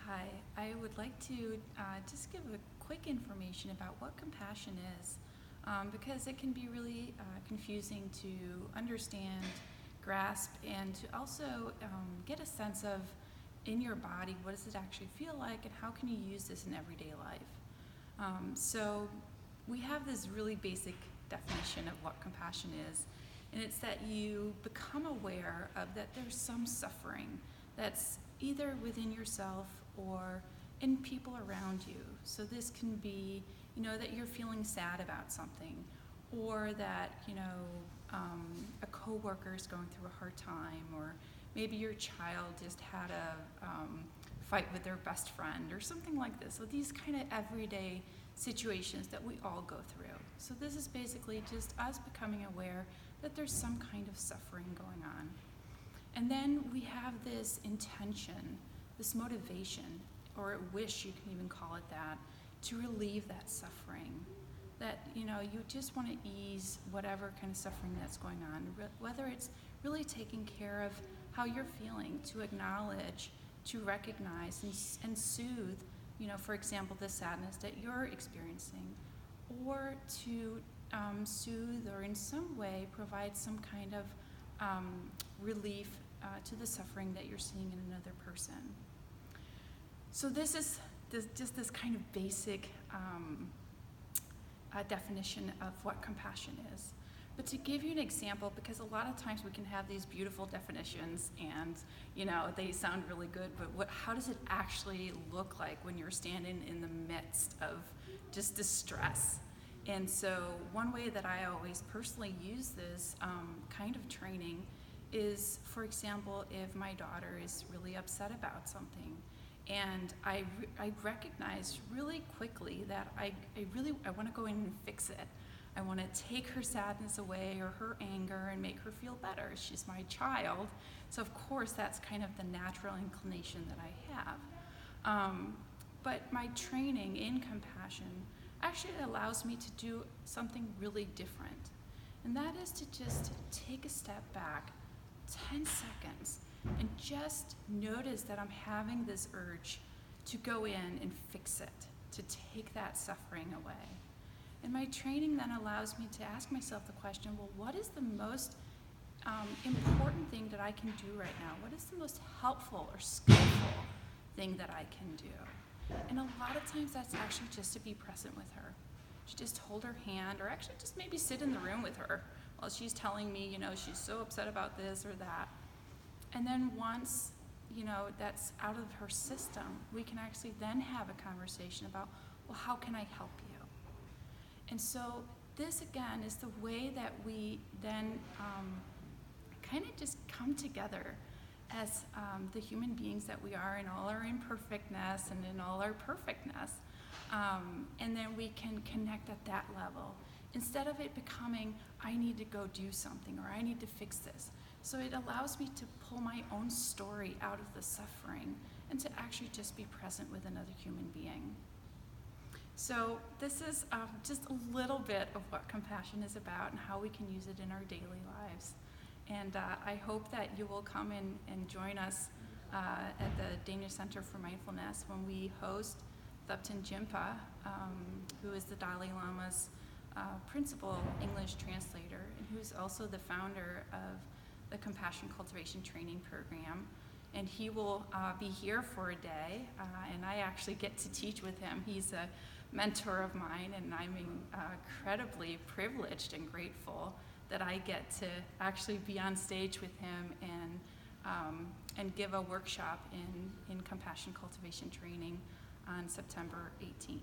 Hi, I would like to just give a quick information about what compassion is, because it can be really confusing to understand, grasp, and to also get a sense of in your body what does it actually feel like and how can you use this in everyday life. So we have this really basic definition of what compassion is, and it's that you become aware of that there's some suffering that's either within yourself or in people around you. So this can be, that you're feeling sad about something, or that, a coworker is going through a hard time, or maybe your child just had a fight with their best friend or something like this. So these kind of everyday situations that we all go through. So this is basically just us becoming aware that there's some kind of suffering going on. And then we have this intention, this motivation, or a wish, you can even call it that, to relieve that suffering. That, you just want to ease whatever kind of suffering that's going on, whether it's really taking care of how you're feeling, to acknowledge, to recognize and soothe, for example, the sadness that you're experiencing, or to soothe or in some way provide some kind of relief to the suffering that you're seeing in another person. So this is just this kind of basic definition of what compassion is. But to give you an example, because a lot of times we can have these beautiful definitions and they sound really good, but how does it actually look like when you're standing in the midst of just distress? And so one way that I always personally use this kind of training is, for example, if my daughter is really upset about something, and I recognize really quickly that I want to go in and fix it. I want to take her sadness away or her anger and make her feel better. She's my child, so of course that's kind of the natural inclination that I have. But my training in compassion actually allows me to do something really different. And that is to just take a step back, 10 seconds, and just notice that I'm having this urge to go in and fix it, to take that suffering away. And my training then allows me to ask myself the question, well, what is the most important thing that I can do right now? What is the most helpful or skillful thing that I can do? And a lot of times that's actually just to be present with her. To just hold her hand, or actually just maybe sit in the room with her while she's telling me, she's so upset about this or that. And then once, that's out of her system, we can actually then have a conversation about, well, how can I help you? And so this, again, is the way that we then kind of just come together as the human beings that we are in all our imperfectness and in all our perfectness. And then we can connect at that level. Instead of it becoming, I need to go do something, or I need to fix this. So it allows me to pull my own story out of the suffering and to actually just be present with another human being. So this is just a little bit of what compassion is about and how we can use it in our daily lives. And I hope that you will come in and join us at the Danish Center for Mindfulness when we host Thupten Jinpa, who is the Dalai Lama's principal English translator, and who's also the founder of the Compassion Cultivation Training Program. And he will be here for a day, and I actually get to teach with him. He's a mentor of mine, and I'm incredibly privileged and grateful that I get to actually be on stage with him and give a workshop in compassion cultivation training on September 18th.